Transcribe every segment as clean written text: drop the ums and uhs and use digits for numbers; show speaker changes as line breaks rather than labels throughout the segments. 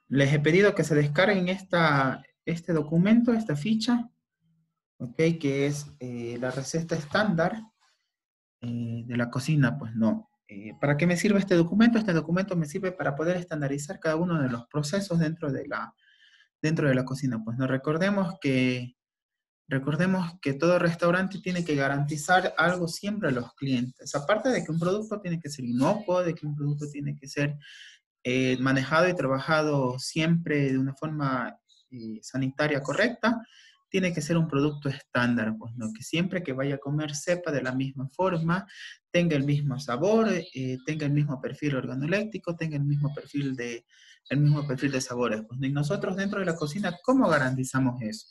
Les he pedido que se descarguen este documento, esta ficha, ¿ok? Que es la receta estándar de la cocina, pues no. ¿Para qué me sirve este documento? Este documento me sirve para poder estandarizar cada uno de los procesos dentro de la cocina. Pues no recordemos que todo restaurante tiene que garantizar algo siempre a los clientes. Aparte de que un producto tiene que ser inocuo, de que un producto tiene que ser manejado y trabajado siempre de una forma sanitaria correcta, tiene que ser un producto estándar, pues, ¿no? Que siempre que vaya a comer sepa de la misma forma, tenga el mismo sabor, tenga el mismo perfil organoléptico, tenga el mismo perfil de sabores. Pues, ¿no? Y nosotros dentro de la cocina, ¿cómo garantizamos eso?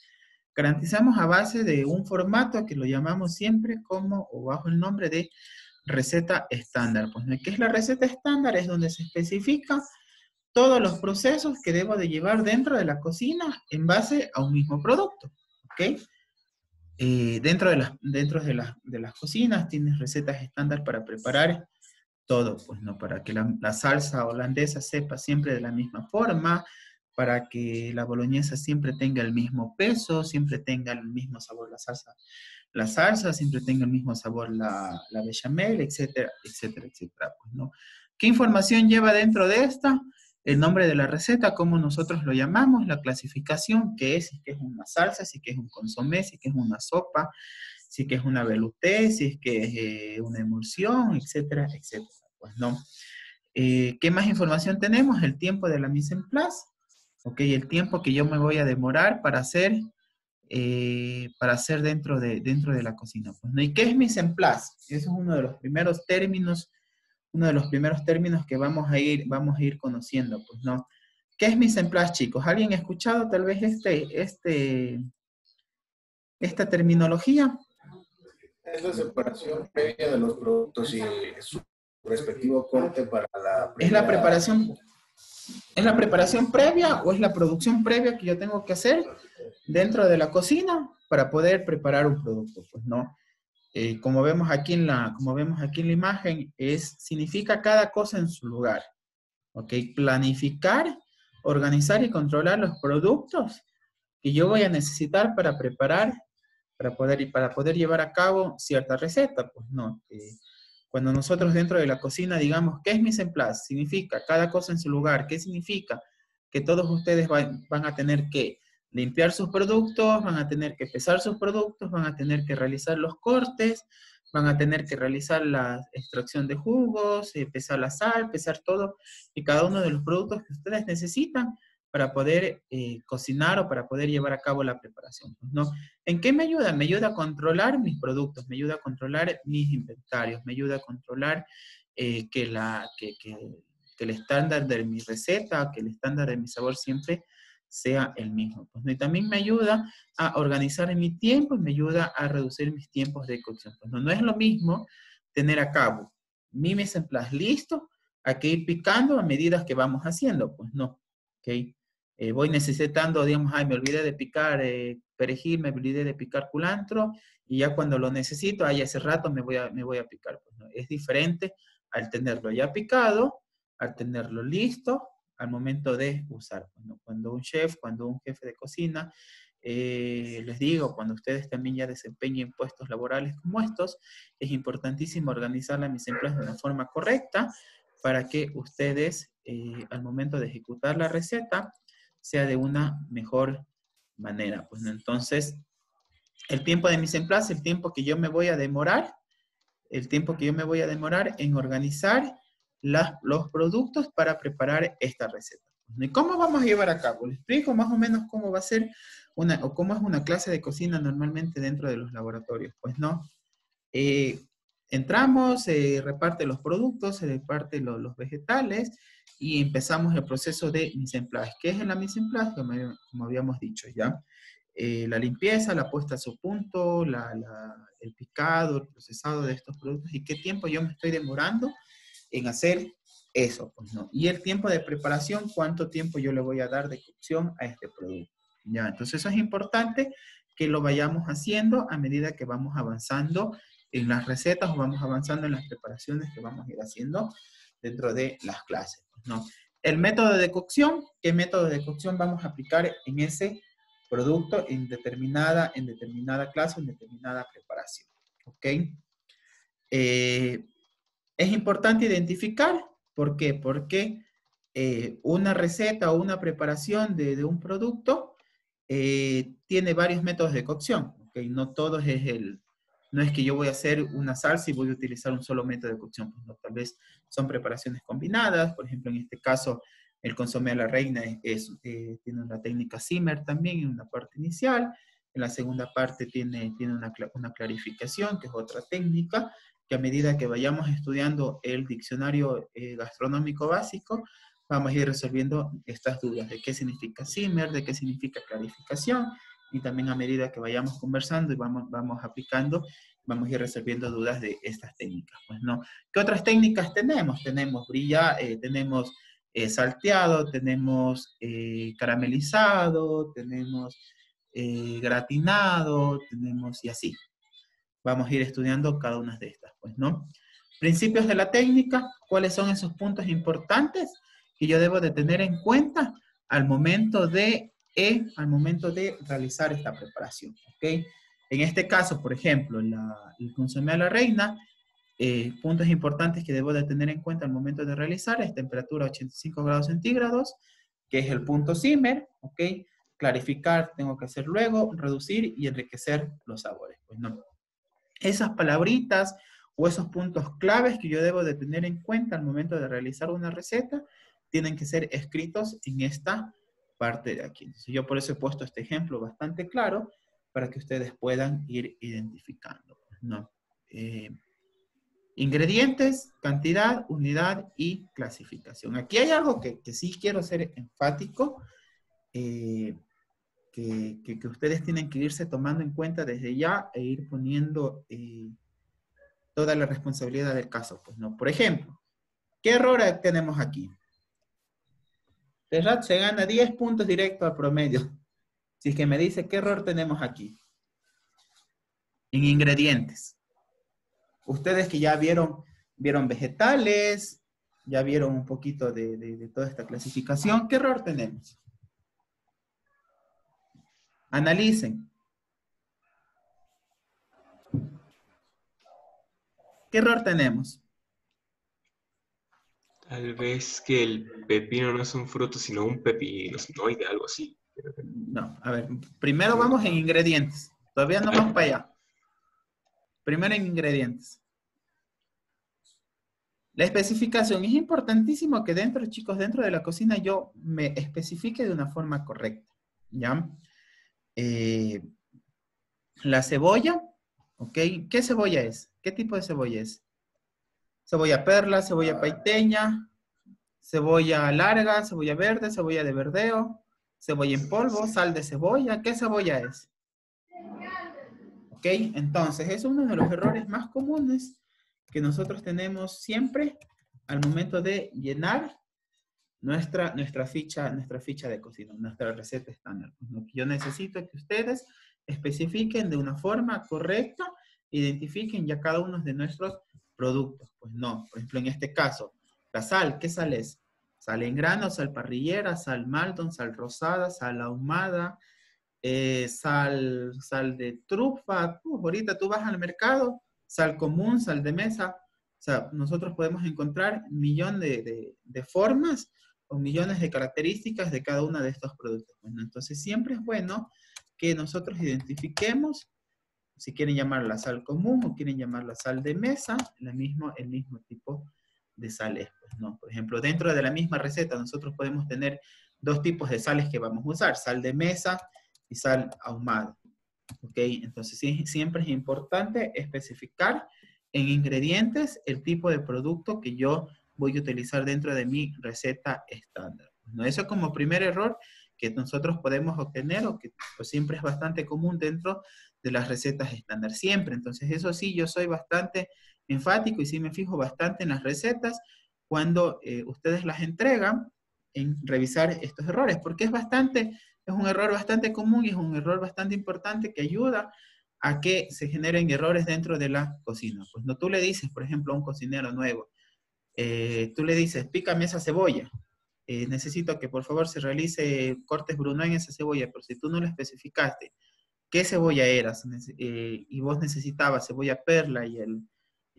Garantizamos a base de un formato que lo llamamos siempre como o bajo el nombre de receta estándar. Pues, ¿no? ¿Qué es la receta estándar? Es donde se especifica todos los procesos que debo de llevar dentro de la cocina en base a un mismo producto. ¿Ok? Dentro de las cocinas tienes recetas estándar para preparar todo, pues no, para que la salsa holandesa sepa siempre de la misma forma, para que la boloñesa siempre tenga el mismo peso, siempre tenga el mismo sabor la salsa siempre tenga el mismo sabor la bechamel, etcétera, etcétera, etcétera, pues no. ¿Qué información lleva dentro de esta? El nombre de la receta, como nosotros lo llamamos, la clasificación, que es, si que es una salsa, si que es un consomé, si que es una sopa, si que es una velouté, si es que es una emulsión, etcétera, etcétera. Pues no. ¿Qué más información tenemos? El tiempo de la mise en place, ok, el tiempo que yo me voy a demorar para hacer dentro de la cocina. Pues, ¿no? ¿Y qué es mise en place? Eso es uno de los primeros términos que vamos a ir conociendo, pues, ¿no? ¿Qué es mise en place, chicos? ¿Alguien ha escuchado tal vez esta terminología?
Es la separación previa de los productos y su respectivo corte para la
¿Es la
primera.
preparación, es la preparación previa o es la producción previa que yo tengo que hacer dentro de la cocina para poder preparar un producto? Pues no. Como vemos aquí en la imagen, significa cada cosa en su lugar. ¿Ok? Planificar, organizar y controlar los productos que yo voy a necesitar para preparar, para poder llevar a cabo cierta receta. Pues no. Cuando nosotros dentro de la cocina digamos, ¿qué es mise en place? Significa cada cosa en su lugar. ¿Qué significa? Que todos ustedes van a tener que limpiar sus productos, van a tener que pesar sus productos, van a tener que realizar los cortes, van a tener que realizar la extracción de jugos, pesar la sal, pesar todo y cada uno de los productos que ustedes necesitan para poder cocinar o para poder llevar a cabo la preparación, ¿no? ¿En qué me ayuda? Me ayuda a controlar mis productos, me ayuda a controlar mis inventarios, me ayuda a controlar que el estándar de mi receta, que el estándar de mi sabor siempre sea el mismo. Pues, ¿no? Y también me ayuda a organizar mi tiempo y me ayuda a reducir mis tiempos de cocción. Pues, no es lo mismo tener a cabo mi mise en place listo a que ir picando a medida que vamos haciendo. Pues no, ¿ok? Voy necesitando, digamos, ay, me olvidé de picar perejil, me olvidé de picar culantro, y ya cuando lo necesito, ay, hace rato me voy a picar. Pues, ¿no? Es diferente al tenerlo ya picado, al tenerlo listo, al momento de usar. Pues, ¿no? Cuando un jefe de cocina, les digo, cuando ustedes también ya desempeñen puestos laborales como estos, es importantísimo organizar la mise en place de una forma correcta para que ustedes, al momento de ejecutar la receta, sea de una mejor manera. Pues, ¿no? Entonces, el tiempo de mise en place, el tiempo que yo me voy a demorar, en organizar los productos para preparar esta receta. ¿Y cómo vamos a llevar a cabo? Les explico más o menos cómo va a ser o cómo es una clase de cocina normalmente dentro de los laboratorios. Pues no, eh, entramos, se reparte los productos, se reparte los vegetales y empezamos el proceso de mise en place. ¿Qué es la mise en place? Como habíamos dicho ya. La limpieza, la puesta a su punto, el picado, el procesado de estos productos y qué tiempo yo me estoy demorando en hacer eso, pues, ¿no? Y el tiempo de preparación, cuánto tiempo yo le voy a dar de cocción a este producto. Ya, entonces eso es importante que lo vayamos haciendo a medida que vamos avanzando en las recetas o vamos avanzando en las preparaciones que vamos a ir haciendo dentro de las clases, pues, ¿no? el método de cocción, ¿qué método de cocción vamos a aplicar en ese producto en determinada clase, en determinada preparación? ¿Ok? Es importante identificar, ¿por qué? Porque una receta o una preparación de un producto tiene varios métodos de cocción, ¿ok? No todo es no es que yo voy a hacer una salsa y voy a utilizar un solo método de cocción, pues no, tal vez son preparaciones combinadas, por ejemplo, en este caso, el consomé a la reina tiene una técnica simmer también en una parte inicial, en la segunda parte tiene una clarificación, que es otra técnica, que a medida que vayamos estudiando el diccionario gastronómico básico, vamos a ir resolviendo estas dudas de qué significa simmer, de qué significa clarificación, y también a medida que vayamos conversando y vamos aplicando, vamos a ir resolviendo dudas de estas técnicas. Pues, ¿no? ¿Qué otras técnicas tenemos? Tenemos tenemos salteado, tenemos caramelizado, tenemos gratinado, tenemos y así. Vamos a ir estudiando cada una de estas, pues, ¿no? Principios de la técnica, ¿cuáles son esos puntos importantes que yo debo de tener en cuenta al momento de realizar esta preparación? ¿Ok? En este caso, por ejemplo, el consomé a la reina, puntos importantes que debo de tener en cuenta al momento de realizar es temperatura 85 grados centígrados, que es el punto simmer, ¿ok? Clarificar, tengo que hacer luego, reducir y enriquecer los sabores, pues, ¿no? Esas palabritas o esos puntos claves que yo debo de tener en cuenta al momento de realizar una receta tienen que ser escritos en esta parte de aquí. Entonces, yo por eso he puesto este ejemplo bastante claro para que ustedes puedan ir identificando, ¿no? Ingredientes, cantidad, unidad y clasificación. Aquí hay algo que sí quiero ser enfático, que ustedes tienen que irse tomando en cuenta desde ya e ir poniendo toda la responsabilidad del caso. Pues, ¿no? Por ejemplo, ¿qué error tenemos aquí? Terrat se gana 10 puntos directo al promedio. Si es que me dice qué error tenemos aquí. En ingredientes. Ustedes que ya vieron vegetales, ya vieron un poquito de toda esta clasificación, ¿qué error tenemos? Analicen. ¿Qué error tenemos?
Tal vez que el pepino no es un fruto, sino un pepinoide, algo así.
No, a ver, primero vamos en ingredientes. Todavía no vamos para allá. Primero en ingredientes. La especificación. Es importantísimo que chicos, dentro de la cocina yo me especifique de una forma correcta. ¿Ya? La cebolla, ¿ok? ¿Qué cebolla es? ¿Qué tipo de cebolla es? Cebolla perla, cebolla paiteña, cebolla larga, cebolla verde, cebolla de verdeo, cebolla en polvo, sal de cebolla. ¿Qué cebolla es? ¿Ok? Entonces, es uno de los errores más comunes que nosotros tenemos siempre al momento de llenar nuestra ficha de cocina, nuestra receta estándar. Lo que yo necesito que ustedes especifiquen de una forma correcta, identifiquen ya cada uno de nuestros productos. Pues no, por ejemplo, en este caso, la sal, ¿qué sal es? Sal en grano, sal parrillera, sal Maldon, sal rosada, sal ahumada, sal de trufa. Ahorita tú vas al mercado, sal común, sal de mesa. O sea, nosotros podemos encontrar un millón de formas o millones de características de cada uno de estos productos. Bueno, entonces siempre es bueno que nosotros identifiquemos, si quieren llamarla sal común o quieren llamarla sal de mesa, el mismo tipo de sales. Pues, ¿no? Por ejemplo, dentro de la misma receta nosotros podemos tener dos tipos de sales que vamos a usar, sal de mesa y sal ahumada. ¿Ok? Entonces sí, siempre es importante especificar en ingredientes el tipo de producto que yo voy a utilizar dentro de mi receta estándar. ¿No? Eso es como primer error que nosotros podemos obtener o que pues, siempre es bastante común dentro de las recetas estándar. Siempre. Entonces eso sí, yo soy bastante enfático y sí me fijo bastante en las recetas cuando ustedes las entregan en revisar estos errores, porque es un error bastante común y es un error bastante importante que ayuda a que se generen errores dentro de la cocina. Pues no, tú le dices, por ejemplo, a un cocinero nuevo, tú le dices, pícame esa cebolla. necesito que por favor se realice cortes Bruno en esa cebolla, pero si tú no lo especificaste, ¿qué cebolla eras? Y vos necesitabas cebolla perla y el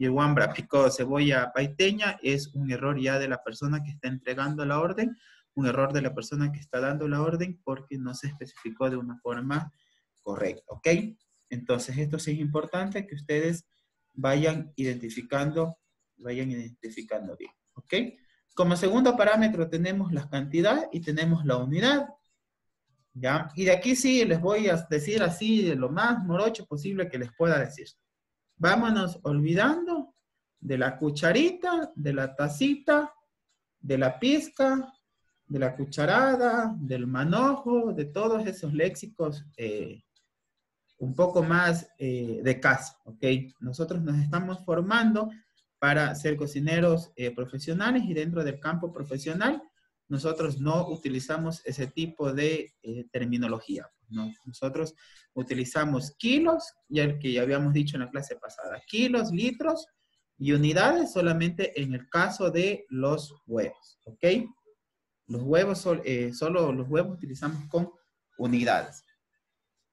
Wambra picó cebolla paiteña, es un error ya de la persona que está entregando la orden, un error de la persona que está dando la orden porque no se especificó de una forma correcta, ¿ok? Entonces, esto sí es importante que ustedes vayan identificando bien, ¿ok? Como segundo parámetro tenemos la cantidad y tenemos la unidad, ¿ya? Y de aquí sí les voy a decir así de lo más morocho posible que les pueda decir. Vámonos olvidando de la cucharita, de la tacita, de la pizca, de la cucharada, del manojo, de todos esos léxicos un poco más de casa, ¿ok? Nosotros nos estamos formando para ser cocineros profesionales y dentro del campo profesional nosotros no utilizamos ese tipo de terminología. No, nosotros utilizamos kilos, ya el que ya habíamos dicho en la clase pasada, kilos, litros y unidades solamente en el caso de los huevos, ¿ok? Los huevos, solo los huevos utilizamos con unidades.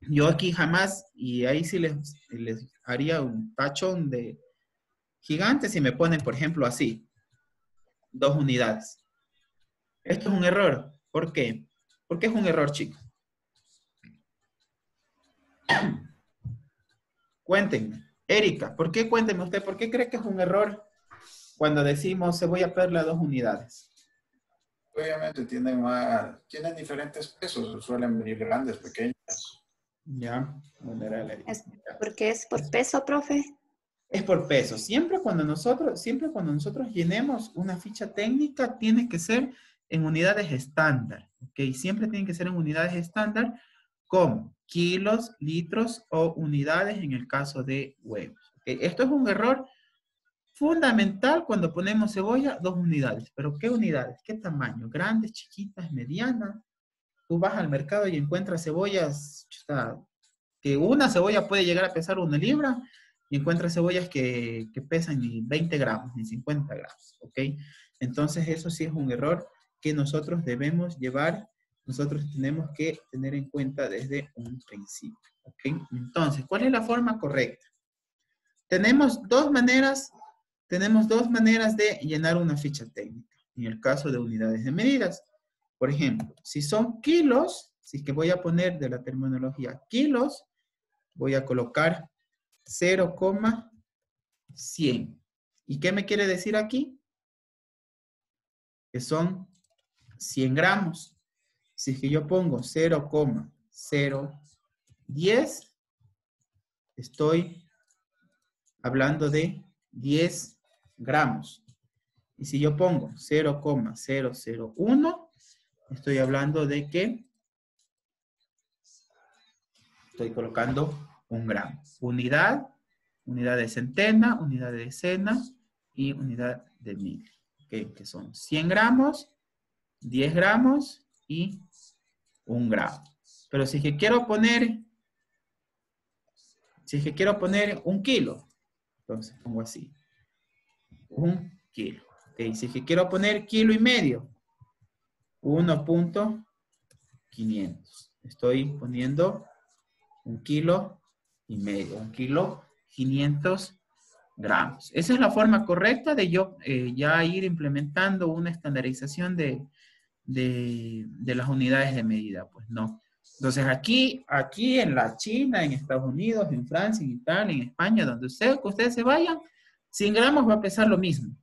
Yo aquí jamás, y ahí sí les haría un tachón de gigante si me ponen, por ejemplo, así, 2 unidades. Esto es un error. ¿Por qué? Porque es un error, chicos. Cuéntenme. Erika, cuéntenme usted, ¿por qué cree que es un error cuando decimos cebolla perla 2 unidades?
Obviamente tienen diferentes pesos, suelen venir grandes, pequeñas.
Ya,
¿Por qué es por peso, profe?
Es por peso. Siempre cuando nosotros llenemos una ficha técnica, tiene que ser en unidades estándar, ¿ok? Siempre tienen que ser en unidades estándar como kilos, litros o unidades en el caso de huevos. ¿Okay? Esto es un error fundamental cuando ponemos cebolla, 2 unidades. ¿Pero qué unidades? ¿Qué tamaño? ¿Grandes, chiquitas, medianas? Tú vas al mercado y encuentras cebollas, que una cebolla puede llegar a pesar 1 libra, y encuentras cebollas que pesan ni 20 gramos, ni 50 gramos, ¿ok? Entonces eso sí es un error que nosotros debemos llevar, nosotros tenemos que tener en cuenta desde un principio, ¿ok? Entonces, ¿cuál es la forma correcta? Tenemos dos maneras de llenar una ficha técnica, en el caso de unidades de medidas. Por ejemplo, si son kilos, si es que voy a poner de la terminología kilos, voy a colocar 0,100. ¿Y qué me quiere decir aquí? Que son 100 gramos. Si es que yo pongo 0,010, estoy hablando de 10 gramos. Y si yo pongo 0,001, estoy hablando de que estoy colocando 1 gramo. Unidad de centena, unidad de decena y unidad de mil. ¿Okay? Que son 100 gramos, 10 gramos y 1 gramo. Pero si es que quiero poner 1 kilo, entonces pongo así. 1 kilo. Okay. Si es que quiero poner kilo y medio, 1.500. Estoy poniendo 1 kilo y medio, 1 kilo 500 gramos. Esa es la forma correcta de yo ya ir implementando una estandarización de las unidades de medida. Pues no. Entonces aquí en la China, en Estados Unidos, en Francia, en Italia, en España, donde ustedes se vayan, 100 gramos va a pesar lo mismo.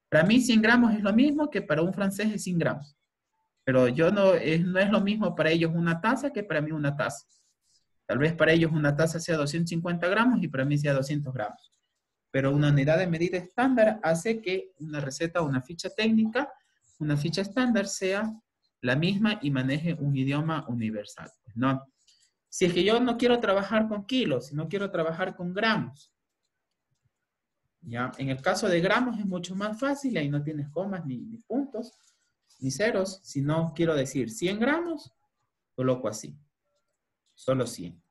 Para mí 100 gramos es lo mismo que para un francés es 100 gramos. Pero no es lo mismo para ellos una taza que para mí una taza. Tal vez para ellos una taza sea 250 gramos y para mí sea 200 gramos. Pero una unidad de medida estándar hace que una receta, una ficha técnica, una ficha estándar sea la misma y maneje un idioma universal. ¿No? Si es que yo no quiero trabajar con kilos, si no quiero trabajar con gramos, ¿ya? En el caso de gramos es mucho más fácil, ahí no tienes comas ni puntos, ni ceros. Si no quiero decir 100 gramos, coloco así. Solo 100.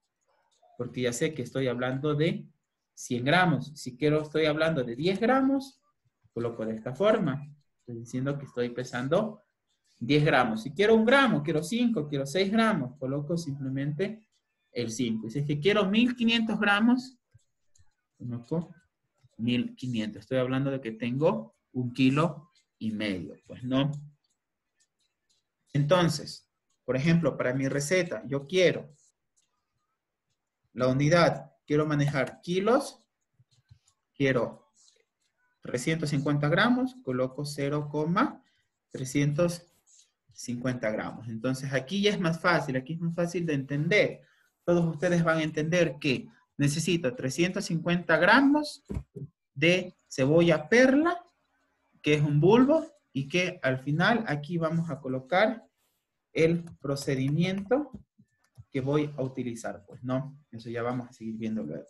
Porque ya sé que estoy hablando de 100 gramos. Si estoy hablando de 10 gramos, coloco de esta forma. Estoy diciendo que estoy pesando 10 gramos. Si quiero 1 gramo, quiero 5, quiero 6 gramos, coloco simplemente el 5. Y si es que quiero 1500 gramos, coloco 1500. Estoy hablando de que tengo 1,5 kilos. Pues no. Entonces, por ejemplo, para mi receta, yo quiero la unidad, quiero manejar kilos, quiero 350 gramos, coloco 0,350 gramos. Entonces aquí ya es más fácil, aquí es más fácil de entender. Todos ustedes van a entender que necesito 350 gramos de cebolla perla, que es un bulbo, y que al final aquí vamos a colocar el procedimiento que voy a utilizar. Pues no, eso ya vamos a seguir viendo luego.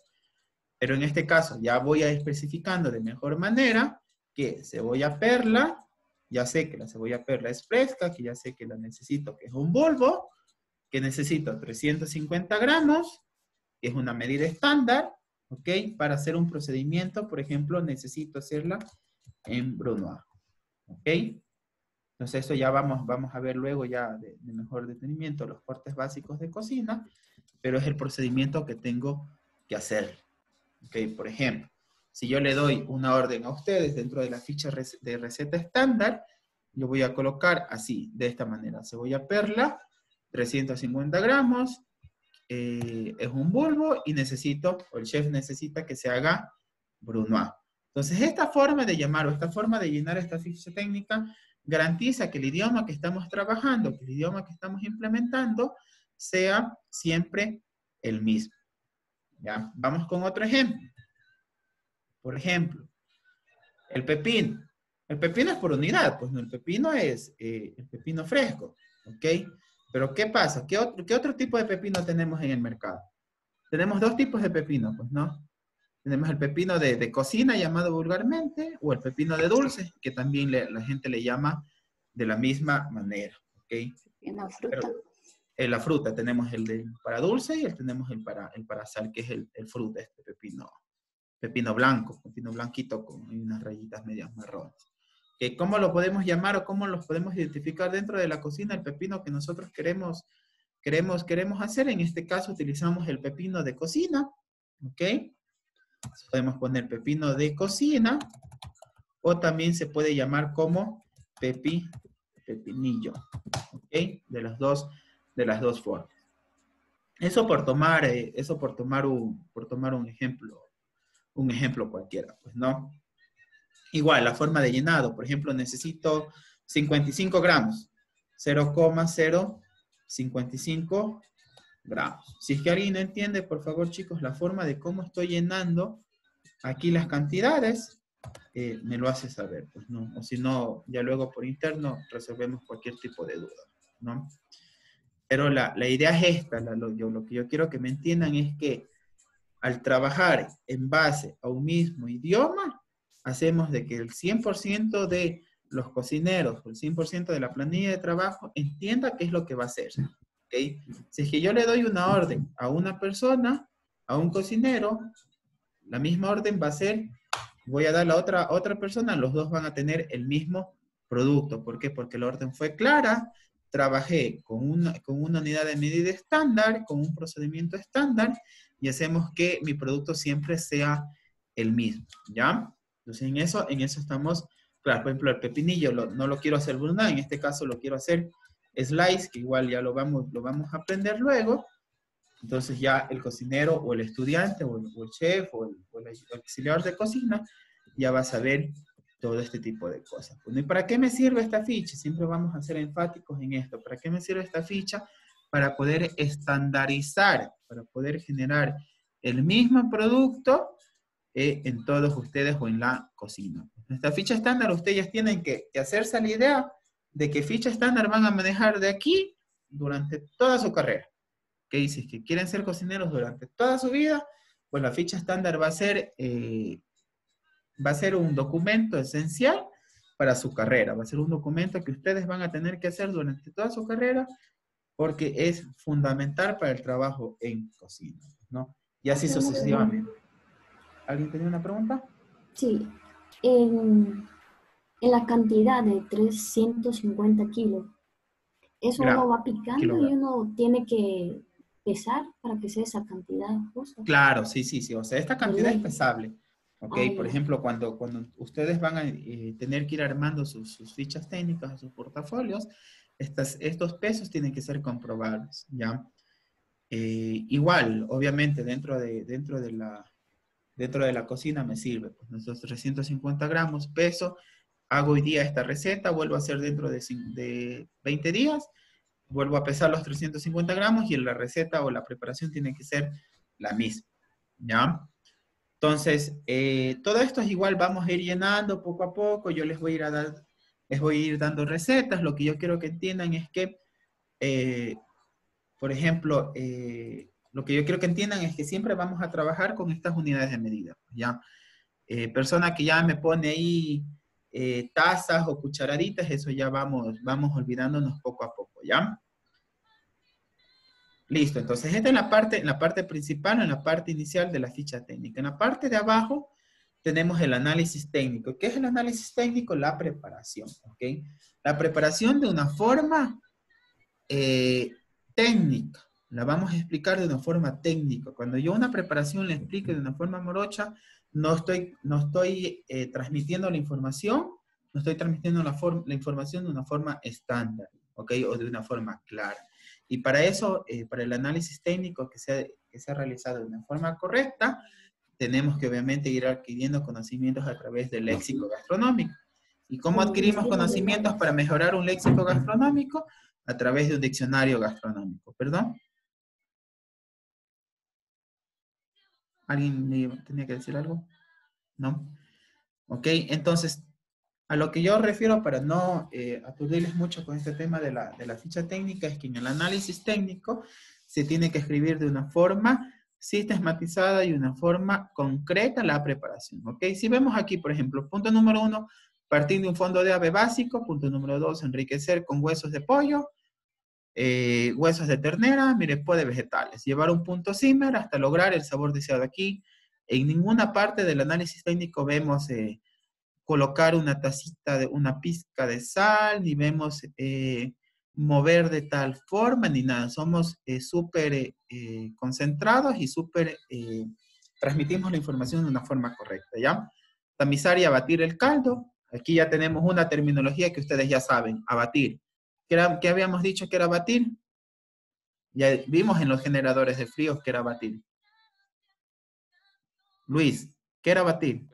Pero en este caso ya voy a especificando de mejor manera que cebolla perla, ya sé que la cebolla perla es fresca, que ya sé que la necesito, que es un bulbo, que necesito 350 gramos, que es una medida estándar, ¿ok? Para hacer un procedimiento, por ejemplo, necesito hacerla en brunoise, ¿ok? Entonces eso ya vamos a ver luego ya de mejor detenimiento los cortes básicos de cocina, pero es el procedimiento que tengo que hacer. Okay, por ejemplo, si yo le doy una orden a ustedes dentro de la ficha de receta estándar, yo voy a colocar así, de esta manera. Cebolla perla, 350 gramos, es un bulbo y necesito, o el chef necesita que se haga brunoise. Entonces, esta forma de llamar o esta forma de llenar esta ficha técnica garantiza que el idioma que estamos trabajando, que el idioma que estamos implementando, sea siempre el mismo. ¿Ya? Vamos con otro ejemplo. Por ejemplo, el pepino. El pepino es por unidad, pues no, el pepino es el pepino fresco, ¿ok? Pero ¿qué pasa? ¿Qué otro tipo de pepino tenemos en el mercado? Tenemos 2 tipos de pepino, pues, ¿no? Tenemos el pepino de cocina, llamado vulgarmente, o el pepino de dulce, que también la gente le llama de la misma manera, ¿ok?
Una fruta.
Pero, la fruta, tenemos el para dulce y tenemos el para sal, que es el fruta, este pepino blanco, pepino blanquito con unas rayitas medias marrones. ¿Cómo lo podemos llamar o cómo los podemos identificar dentro de la cocina? El pepino que nosotros queremos hacer, en este caso utilizamos el pepino de cocina, ¿ok? Podemos poner pepino de cocina, o también se puede llamar como pepinillo, ¿ok? De las dos formas. Eso por tomar un ejemplo cualquiera, pues, ¿no? Igual, la forma de llenado, por ejemplo, necesito 55 gramos, 0,055 gramos. Si es que alguien no entiende, por favor, chicos, la forma de cómo estoy llenando aquí las cantidades, me lo hace saber, pues, ¿no? O si no, ya luego por interno resolvemos cualquier tipo de duda, ¿no? Pero la idea es esta, lo que yo quiero que me entiendan es que al trabajar en base a un mismo idioma, hacemos de que el 100% de los cocineros, el 100% de la planilla de trabajo, entienda qué es lo que va a hacer, ¿okay? Si es que yo le doy una orden a una persona, a un cocinero, la misma orden va a ser, voy a dar a otra persona, los dos van a tener el mismo producto. ¿Por qué? Porque la orden fue clara, trabajé con una unidad de medida estándar, con un procedimiento estándar, y hacemos que mi producto siempre sea el mismo, ¿ya? Entonces, en eso estamos, claro, por ejemplo, el pepinillo no lo quiero hacer brunoise, en este caso lo quiero hacer slice, que igual ya lo vamos a aprender luego. Entonces ya el cocinero o el estudiante o el chef o el auxiliar de cocina ya va a saber todo este tipo de cosas. Bueno, ¿y para qué me sirve esta ficha? Siempre vamos a ser enfáticos en esto. ¿Para qué me sirve esta ficha? Para poder estandarizar, para poder generar el mismo producto en todos ustedes o en la cocina. Esta ficha estándar, ustedes tienen que hacerse la idea de que ficha estándar van a manejar de aquí durante toda su carrera. ¿Qué dices? Que quieren ser cocineros durante toda su vida, pues la ficha estándar va a ser un documento esencial para su carrera. Va a ser un documento que ustedes van a tener que hacer durante toda su carrera porque es fundamental para el trabajo en cocina, ¿no? Y así sucesivamente. ¿Alguien tenía una pregunta?
Sí. en la cantidad de 350 kilos. Eso uno va picando y uno tiene que pesar para que sea esa cantidad justa.
Claro, sí, sí, sí. O sea, esta cantidad es pesable. ¿Ok? Por
ya.
ejemplo, cuando ustedes van a tener que ir armando sus fichas técnicas, sus portafolios, estos pesos tienen que ser comprobables, ¿ya? Igual, obviamente, dentro de la cocina me sirve. Pues, nuestros 350 gramos, peso, hago hoy día esta receta, vuelvo a hacer dentro de 20 días, vuelvo a pesar los 350 gramos y la receta o la preparación tiene que ser la misma, ¿ya? Entonces, todo esto es igual, vamos a ir llenando poco a poco, yo les voy a ir dando recetas, lo que yo quiero que entiendan es que, por ejemplo, lo que yo quiero que entiendan es que siempre vamos a trabajar con estas unidades de medida, ¿ya? Persona que ya me pone ahí tazas o cucharaditas, eso ya vamos olvidándonos poco a poco, ¿ya? Listo, entonces esta es la parte principal, en la parte inicial de la ficha técnica. En la parte de abajo tenemos el análisis técnico. ¿Qué es el análisis técnico? La preparación, ¿ok? La preparación de una forma técnica. La vamos a explicar de una forma técnica. Cuando yo una preparación la explico de una forma morocha, no estoy transmitiendo la información, no estoy transmitiendo la información de una forma estándar, ¿ok? O de una forma clara. Y para eso, para el análisis técnico que sea realizado de una forma correcta, tenemos que obviamente ir adquiriendo conocimientos a través del léxico gastronómico. ¿Y cómo adquirimos conocimientos para mejorar un léxico gastronómico? A través de un diccionario gastronómico. ¿Perdón? ¿Alguien tenía que decir algo? ¿No? Ok, entonces, a lo que yo refiero para no aturdirles mucho con este tema de la ficha técnica es que en el análisis técnico se tiene que escribir de una forma sistematizada y una forma concreta la preparación, ¿ok? Si vemos aquí, por ejemplo, punto número 1, partir de un fondo de ave básico. Punto número 2, enriquecer con huesos de pollo, huesos de ternera, mirepoix de vegetales. Llevar un punto simmer hasta lograr el sabor deseado. Aquí, en ninguna parte del análisis técnico vemos colocar una tacita, una pizca de sal, ni vemos mover de tal forma, ni nada. Somos súper concentrados y súper transmitimos la información de una forma correcta, ¿ya? Tamizar y abatir el caldo. Aquí ya tenemos una terminología que ustedes ya saben, abatir. ¿Qué habíamos dicho que era batir? Ya vimos en los generadores de fríos que era batir. Luis, ¿qué era batir?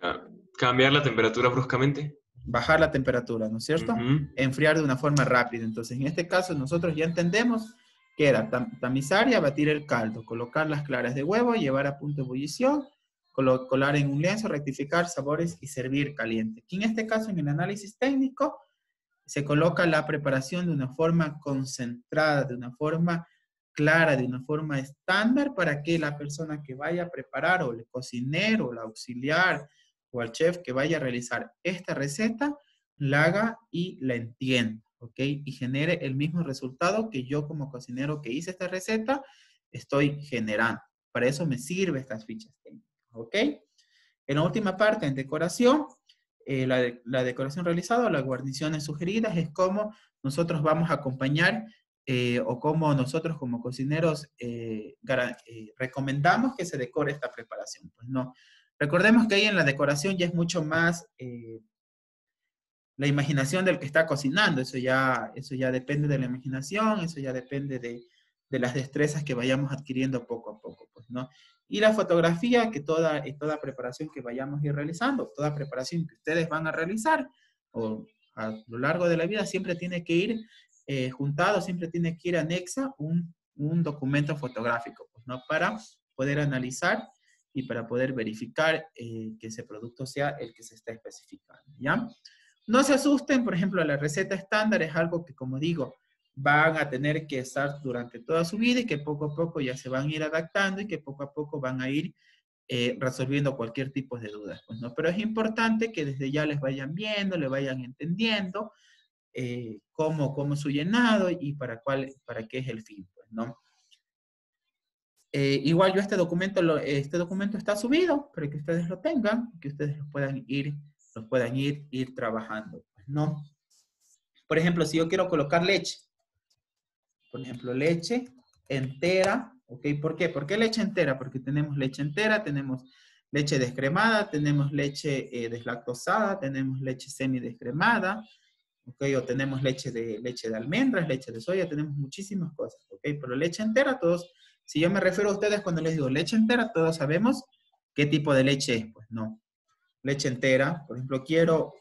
Cambiar la temperatura bruscamente.
Bajar la temperatura, ¿no es cierto? Enfriar de una forma rápida. Entonces, en este caso, nosotros ya entendemos que era tamizar y abatir el caldo, colocar las claras de huevo, llevar a punto de ebullición, colar en un lienzo, rectificar sabores y servir caliente. Aquí en este caso, en el análisis técnico, se coloca la preparación de una forma concentrada, de una forma clara, de una forma estándar para que la persona que vaya a preparar, o el cocinero, o el auxiliar, o el chef que vaya a realizar esta receta, la haga y la entienda, ¿ok? Y genere el mismo resultado que yo como cocinero que hice esta receta estoy generando. Para eso me sirven estas fichas técnicas, ¿ok? En la última parte, en decoración, la decoración realizada o las guarniciones sugeridas es cómo nosotros vamos a acompañar o cómo nosotros como cocineros recomendamos que se decore esta preparación. Pues no. Recordemos que ahí en la decoración ya es mucho más la imaginación del que está cocinando. Eso ya depende de la imaginación, eso ya depende de las destrezas que vayamos adquiriendo poco a poco, pues, ¿no? Y la fotografía, que toda preparación que vayamos a ir realizando, toda preparación que ustedes van a realizar o a lo largo de la vida, siempre tiene que ir juntado, siempre tiene que ir anexa un documento fotográfico, pues, ¿no? Para poder analizar y para poder verificar que ese producto sea el que se está especificando, ¿ya? No se asusten, por ejemplo, la receta estándar es algo que, como digo, van a tener que estar durante toda su vida y que poco a poco ya se van a ir adaptando y que poco a poco van a ir resolviendo cualquier tipo de dudas, pues, ¿no? Pero es importante que desde ya les vayan viendo, le vayan entendiendo cómo es su llenado y para qué es el fin, pues, ¿no? Igual yo este documento está subido para que ustedes lo tengan, que ustedes lo puedan ir trabajando, ¿no? Por ejemplo, si yo quiero colocar leche, por ejemplo, leche entera, ¿ok? ¿Por qué? ¿Por qué leche entera? Porque tenemos leche entera, tenemos leche descremada, tenemos leche deslactosada, tenemos leche semidescremada, ¿ok? O tenemos leche de almendras, leche de soya, tenemos muchísimas cosas, ¿ok? Pero leche entera, todos, si yo me refiero a ustedes cuando les digo leche entera, todos sabemos qué tipo de leche es, pues no. Leche entera, por ejemplo, quiero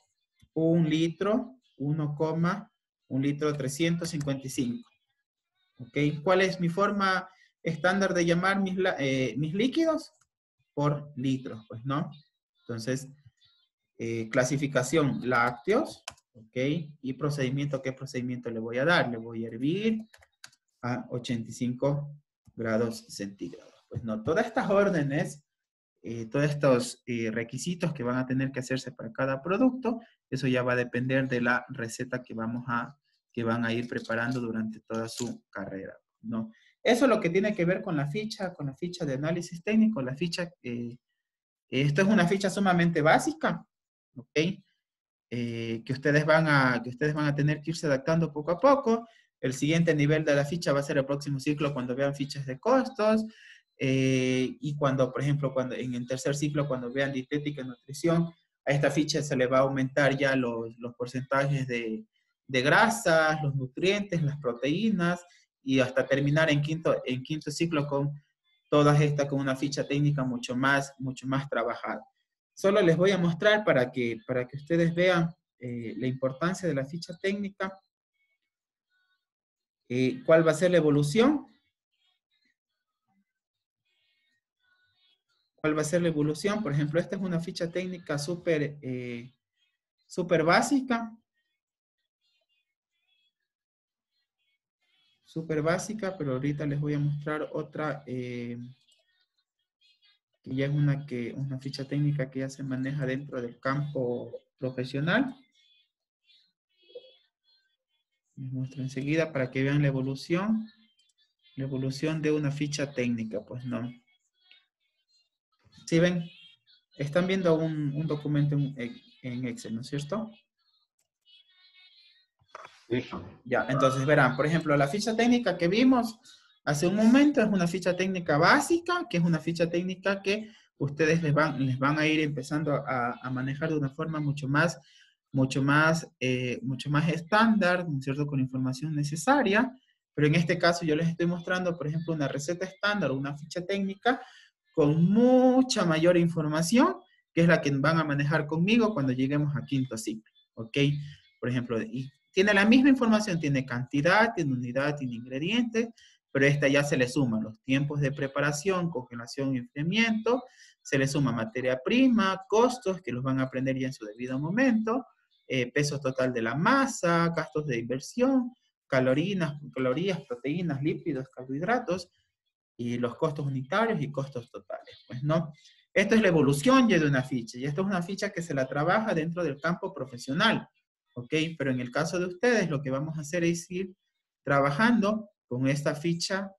1 litro, 1 litro 355. ¿Ok? ¿Cuál es mi forma estándar de llamar mis líquidos? Por litros, pues, ¿no? Entonces, clasificación lácteos, ¿ok? Y procedimiento, ¿qué procedimiento le voy a dar? Le voy a hervir a 85 grados centígrados. Pues no, todas estas órdenes, todos estos requisitos que van a tener que hacerse para cada producto, eso ya va a depender de la receta que van a ir preparando durante toda su carrera, ¿no? Eso es lo que tiene que ver con la ficha de análisis técnico, la ficha, esto es una ficha sumamente básica, ¿ok? Que ustedes van a tener que irse adaptando poco a poco. El siguiente nivel de la ficha va a ser el próximo ciclo cuando vean fichas de costos, y cuando, por ejemplo, en el tercer ciclo, cuando vean dietética y nutrición, a esta ficha se le va a aumentar ya los porcentajes de grasas, los nutrientes, las proteínas, y hasta terminar en quinto ciclo con todas estas, con una ficha técnica mucho más trabajada. Solo les voy a mostrar para que ustedes vean la importancia de la ficha técnica, cuál va a ser la evolución. ¿Cuál va a ser la evolución? Por ejemplo, esta es una ficha técnica súper básica. Súper básica, pero ahorita les voy a mostrar otra que ya es una ficha técnica que ya se maneja dentro del campo profesional. Les muestro enseguida para que vean la evolución de una ficha técnica, pues no. ¿Sí ven? Están viendo un documento en Excel, ¿no es cierto?
Sí.
Ya, entonces verán, por ejemplo, la ficha técnica que vimos hace un momento es una ficha técnica básica, que es una ficha técnica que ustedes les van a ir empezando a manejar de una forma mucho más estándar, ¿no es cierto?, con información necesaria. Pero en este caso yo les estoy mostrando, por ejemplo, una receta estándar o una ficha técnica con mucha mayor información, que es la que van a manejar conmigo cuando lleguemos a quinto ciclo, ¿ok? Por ejemplo, y tiene la misma información, tiene cantidad, tiene unidad, tiene ingredientes, pero esta ya se le suma los tiempos de preparación, congelación y enfriamiento, se le suma materia prima, costos, que los van a aprender ya en su debido momento, peso total de la masa, gastos de inversión, calorías, proteínas, lípidos, carbohidratos, y los costos unitarios y costos totales. Pues no, esto es la evolución ya de una ficha, y esto es una ficha que se la trabaja dentro del campo profesional, ¿ok? Pero en el caso de ustedes, lo que vamos a hacer es ir trabajando con esta ficha,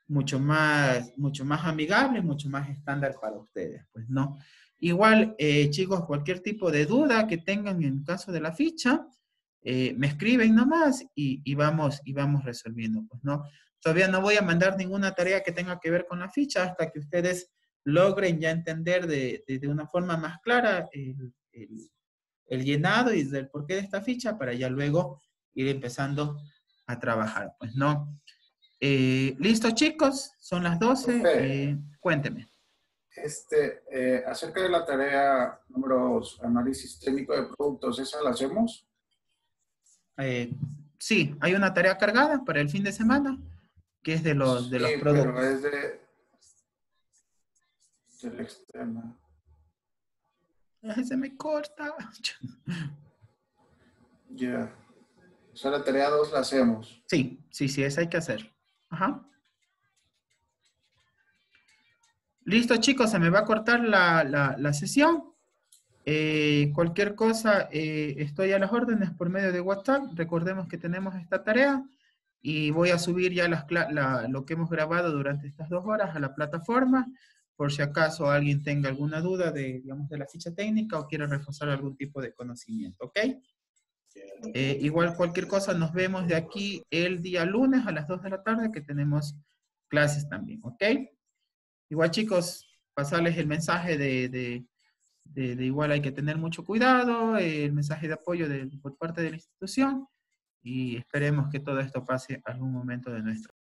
mucho más amigable, mucho más estándar para ustedes, pues no. Igual, chicos, cualquier tipo de duda que tengan en el caso de la ficha, me escriben nomás y vamos resolviendo, pues no. Todavía no voy a mandar ninguna tarea que tenga que ver con la ficha hasta que ustedes logren ya entender de una forma más clara el llenado y del porqué de esta ficha para ya luego ir empezando a trabajar, pues no. ¿Listo, chicos? Son las 12. Cuénteme.
Acerca de la tarea número análisis técnico de productos, ¿esa la hacemos?
Sí, hay una tarea cargada para el fin de semana, que es de los productos.
Pero es del externo.
Se me corta.
Ya. O sea, la tarea 2 la hacemos.
Sí, esa hay que hacer. Ajá. Listo, chicos, se me va a cortar la sesión. Cualquier cosa, estoy a las órdenes por medio de WhatsApp. Recordemos que tenemos esta tarea y voy a subir ya lo que hemos grabado durante estas 2 horas a la plataforma por si acaso alguien tenga alguna duda de, digamos, de la ficha técnica o quiera reforzar algún tipo de conocimiento, ¿ok? Igual cualquier cosa nos vemos de aquí el día lunes a las 2 de la tarde que tenemos clases también, ¿ok? Igual chicos, pasarles el mensaje de igual hay que tener mucho cuidado, el mensaje de apoyo por parte de la institución y esperemos que todo esto pase algún momento de nuestra